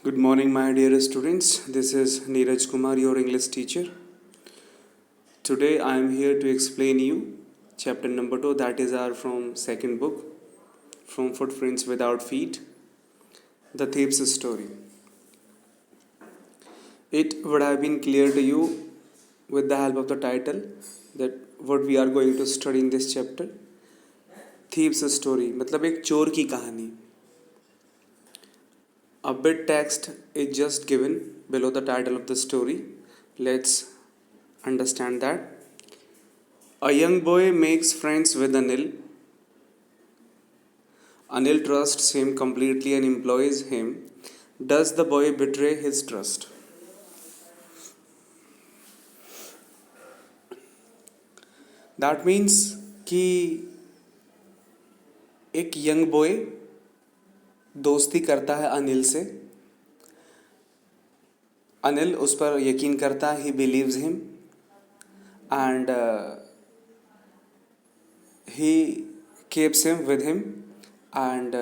Good morning, my dear students. This is Neeraj Kumar, your English teacher. Today I am here to explain you chapter number 2, that is our from second book, From Footprints Without Feet, The Thief's Story. It would have been clear to you with the help of the title that what we are going to study in this chapter. Thief's Story मतलब एक चोर की कहानी. A bit text is just given below the title of the story. Let's understand that. A young boy makes friends with Anil. Anil trusts him completely and employs him. Does the boy betray his trust? That means कि एक young boy दोस्ती करता है अनिल से. अनिल उस पर यकीन करता है, he believes him and he keeps him with him and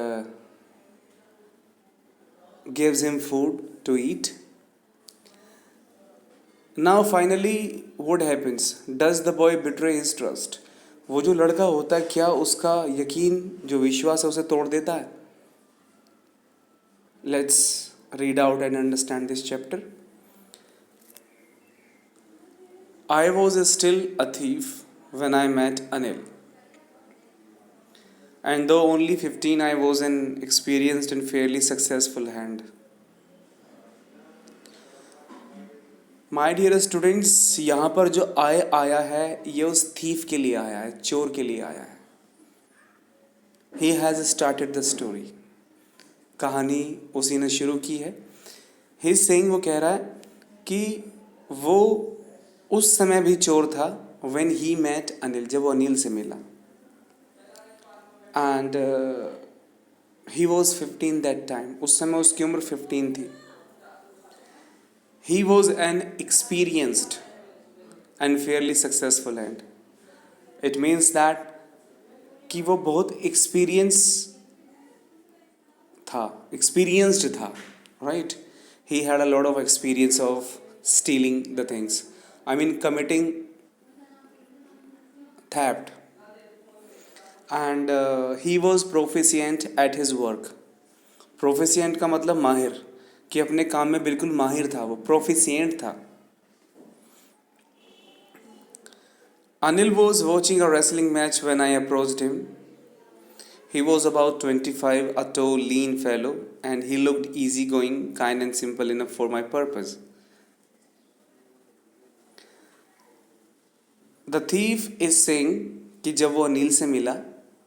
gives him food to eat. Now finally what happens? Does the boy betray his trust? वो जो लड़का होता है क्या उसका यकीन जो विश्वास है उसे तोड़ देता है? Let's read out and understand this chapter. I was still a thief when I met Anil. And though only 15, I was an experienced and fairly successful hand. My dear students, यहाँ पर जो I आया है ये उस thief के लिए आया है, चोर के लिए आया है. He has started the story. कहानी उसी ने शुरू की है. He is saying, वो कह रहा है कि वो उस समय भी चोर था when he met अनिल, जब वो अनिल से मिला. And he was 15 that time. उस समय उसकी उम्र 15 थी. He was an experienced and fairly successful hand. It means that कि वो बहुत experienced था, right? He had a lot of experience of stealing the things. I mean committing theft. And he was proficient at his work. Proficient का मतलब माहिर, कि अपने काम में बिल्कुल माहिर था, वो proficient था. Anil was watching a wrestling match when I approached him. He was about 25, a tall, lean fellow, and he looked easygoing, kind and simple enough for my purpose. The thief is saying कि जब वो अनिल से मिला,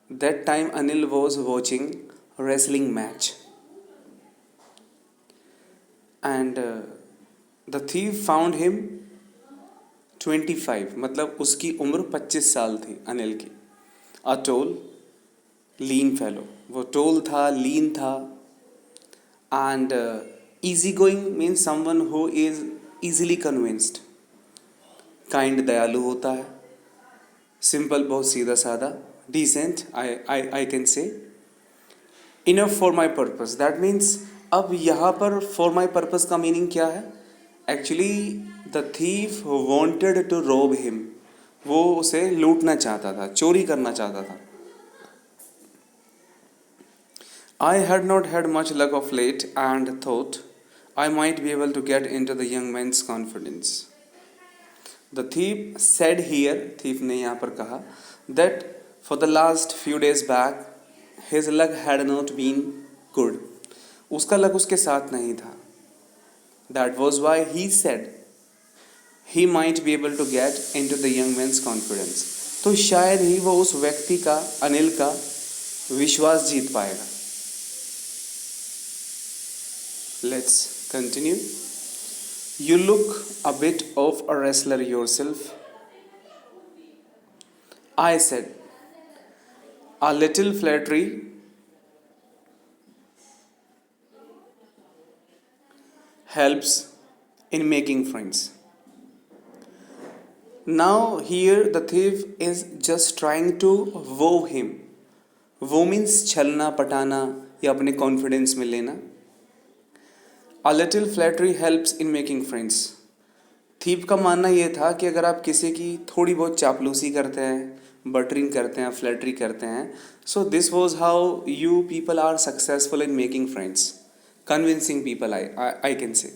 that time Anil was watching a wrestling match. And the thief found him 25, मतलब उसकी उम्र 25 साल थी अनिल की. A tall, lean fellow. वो tall था, lean था. And easygoing means someone who is easily convinced. Kind दयालु होता है. Simple बहुत सीधा साधा. Decent, I can say. Enough for my purpose. That means अब यहाँ पर for my purpose का meaning क्या है? Actually the thief wanted to rob him. वो उसे लूटना चाहता था, चोरी करना चाहता था. I had not had much luck of late and thought I might be able to get into the young man's confidence. The thief said here, thief ने यहाँ पर कहा, that for the last few days back his luck had not been good. उसका luck उसके साथ नहीं था. That was why he said he might be able to get into the young man's confidence. तो शायद ही वो उस व्यक्ति का, अनिल का विश्वास जीत पाएगा. Let's continue. You look a bit of a wrestler yourself. I said, a little flattery helps in making friends. Now here the thief is just trying to woo him. Woo means छलना, पटाना या अपने confidence में लेना. A little flattery helps in making friends. Thief का मानना ये था कि अगर आप किसी की थोड़ी बहुत चापलूसी करते हैं, बटरिंग करते हैं, फ्लैटरी करते हैं, so this was how you people are successful in making friends, convincing people, I can say.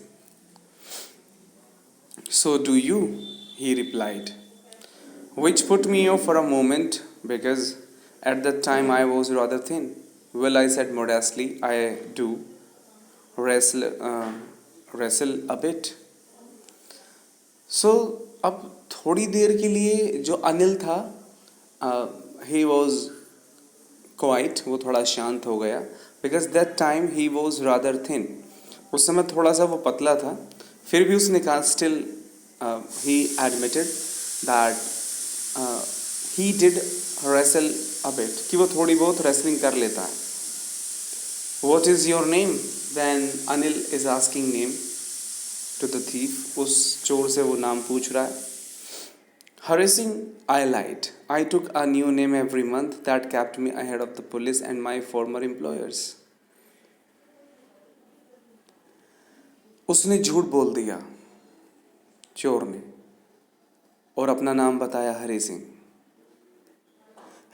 So do you? He replied, which put me off for a moment because at that time I was rather thin. Well, I said modestly, I do wrestle, wrestle a bit. So अब थोड़ी देर के लिए जो अनिल था, he was quiet, वो थोड़ा शांत हो गया, because that time he was rather thin. उस समय थोड़ा सा वो पतला था. फिर भी उसने कहा, still he admitted that he did wrestle a bit, कि वो थोड़ी बहुत wrestling कर लेता है. What is your name? Then Anil is asking name to the thief. उस चोर से वो नाम पूछ रहा है. Harassing, I lied. I took a new name every month that kept me ahead of the police and my former employers. उसने झूठ बोल दिया, चोर ने, और अपना नाम बताया Hari Singh.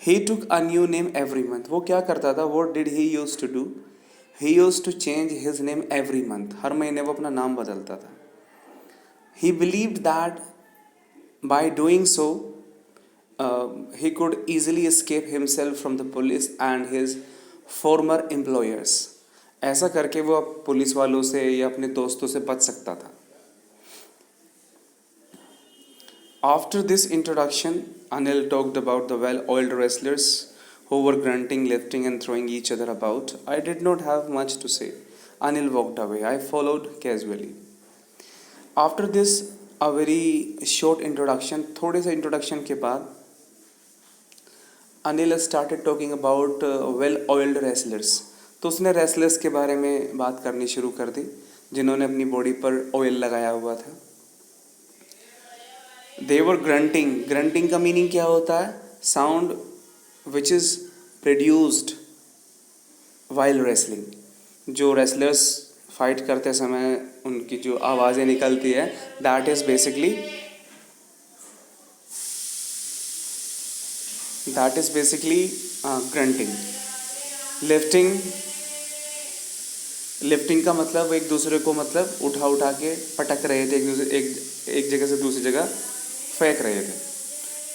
He took a new name every month. वो क्या करता था? What did he used to do? He used to change his name every month. हर महीने वो अपना नाम बदलता था. He believed that by doing so, he could easily escape himself from the police and his former employers. ऐसा करके वो अब पुलिस वालों से या अपने दोस्तों से बच सकता था. After this introduction, Anil talked about the well-oiled wrestlers who were grunting, lifting and throwing each other about. I did not have much to say. Anil walked away. I followed casually. After this, a very short introduction, थोड़े से introduction के बाद Anil started talking about well-oiled wrestlers. तो उसने wrestlers के बारे में बात करनी शुरू कर दी, जिन्होंने अपनी बॉडी पर ऑयल लगाया हुआ था. They were grunting. Grunting का मीनिंग क्या होता है? Sound which is produced while wrestling. जो wrestlers फाइट करते समय उनकी जो आवाज़ें निकलती है, that is basically grunting. Lifting का मतलब एक दूसरे को मतलब उठा के पटक रहे थे, एक जगह से दूसरी जगह फेंक रहे थे.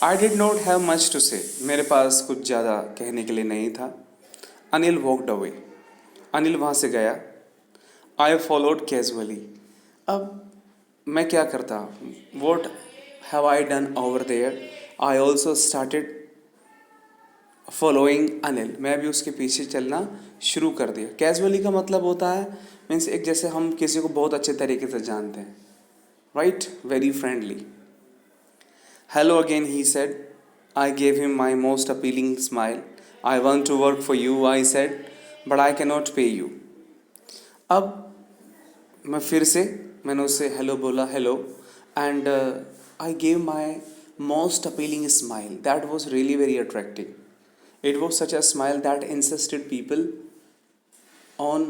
I did not have much to say. मेरे पास कुछ ज़्यादा कहने के लिए नहीं था. Anil walked away. अनिल वहाँ से गया. I followed casually. अब मैं क्या करता? What have I done over there? I also started following Anil. मैं भी उसके पीछे चलना शुरू कर दिया. कैजुअली का मतलब होता है मीन्स एक जैसे हम किसी को बहुत अच्छे तरीके से जानते हैं, right? Very friendly. Hello again, he said. I gave him my most appealing smile. I want to work for you, I said, but I can not pay you. अब मैंने उससे हेलो बोला, hello, and I gave my most appealing smile. That was really very attractive. It was such a smile that insisted people on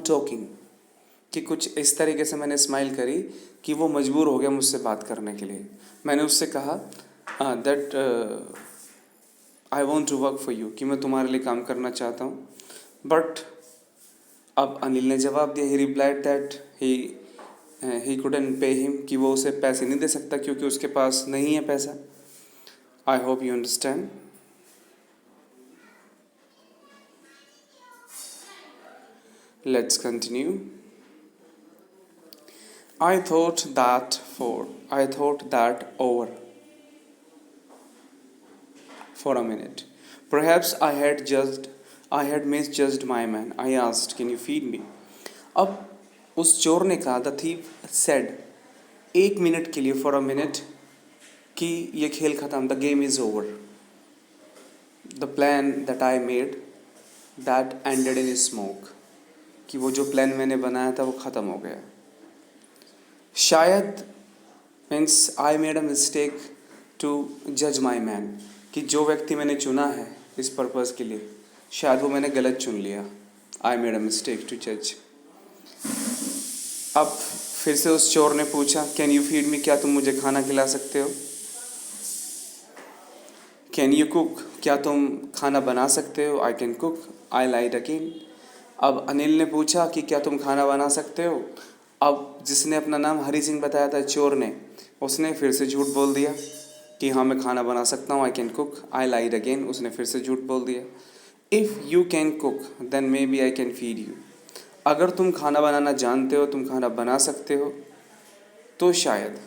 talking. कि कुछ इस तरीके से मैंने स्माइल करी कि वो मजबूर हो गया मुझसे बात करने के लिए. मैंने उससे कहा that I want to work for you, कि मैं तुम्हारे लिए काम करना चाहता हूँ. बट अब अनिल ने जवाब दिया. ही replied that he couldn't pay him, कि वो उसे पैसे नहीं दे सकता क्योंकि उसके पास नहीं है पैसा. I hope you understand. Let's continue. I thought that over for a minute. Perhaps I had misjudged my man. I asked, "Can you feed me?" अब उस चोर ने कहा, the thief said, एक मिनट के लिए, for a minute, कि ये खेल ख़त्म, the game is over. The plan that I made that ended in smoke, कि वो जो प्लान मैंने बनाया था वो ख़त्म हो गया. शायद means I made a mistake to जज माई मैन, कि जो व्यक्ति मैंने चुना है इस पर्पज़ के लिए, शायद वो मैंने गलत चुन लिया. I made a mistake to जज. अब फिर से उस चोर ने पूछा, कैन यू फीड मी, क्या तुम मुझे खाना खिला सकते हो? कैन यू कुक, क्या तुम खाना बना सकते हो? I can cook, I lied again. अब अनिल ने पूछा कि क्या तुम खाना बना सकते हो? अब जिसने अपना नाम हरी सिंह बताया था, चोर ने, उसने फिर से झूठ बोल दिया कि हाँ मैं खाना बना सकता हूँ, I can cook, I lied again. उसने फिर से झूठ बोल दिया। If you can cook then maybe I can feed you. अगर तुम खाना बनाना जानते हो, तुम खाना बना सकते हो, तो शायद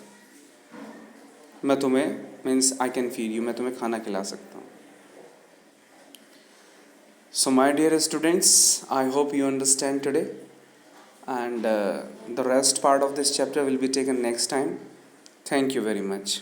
मैं तुम्हें, means I can feed you, मैं तुम्हें खाना खिला सकता हूँ। So my dear students, I hope you understand today, and the rest part of this chapter will be taken next time. Thank you very much.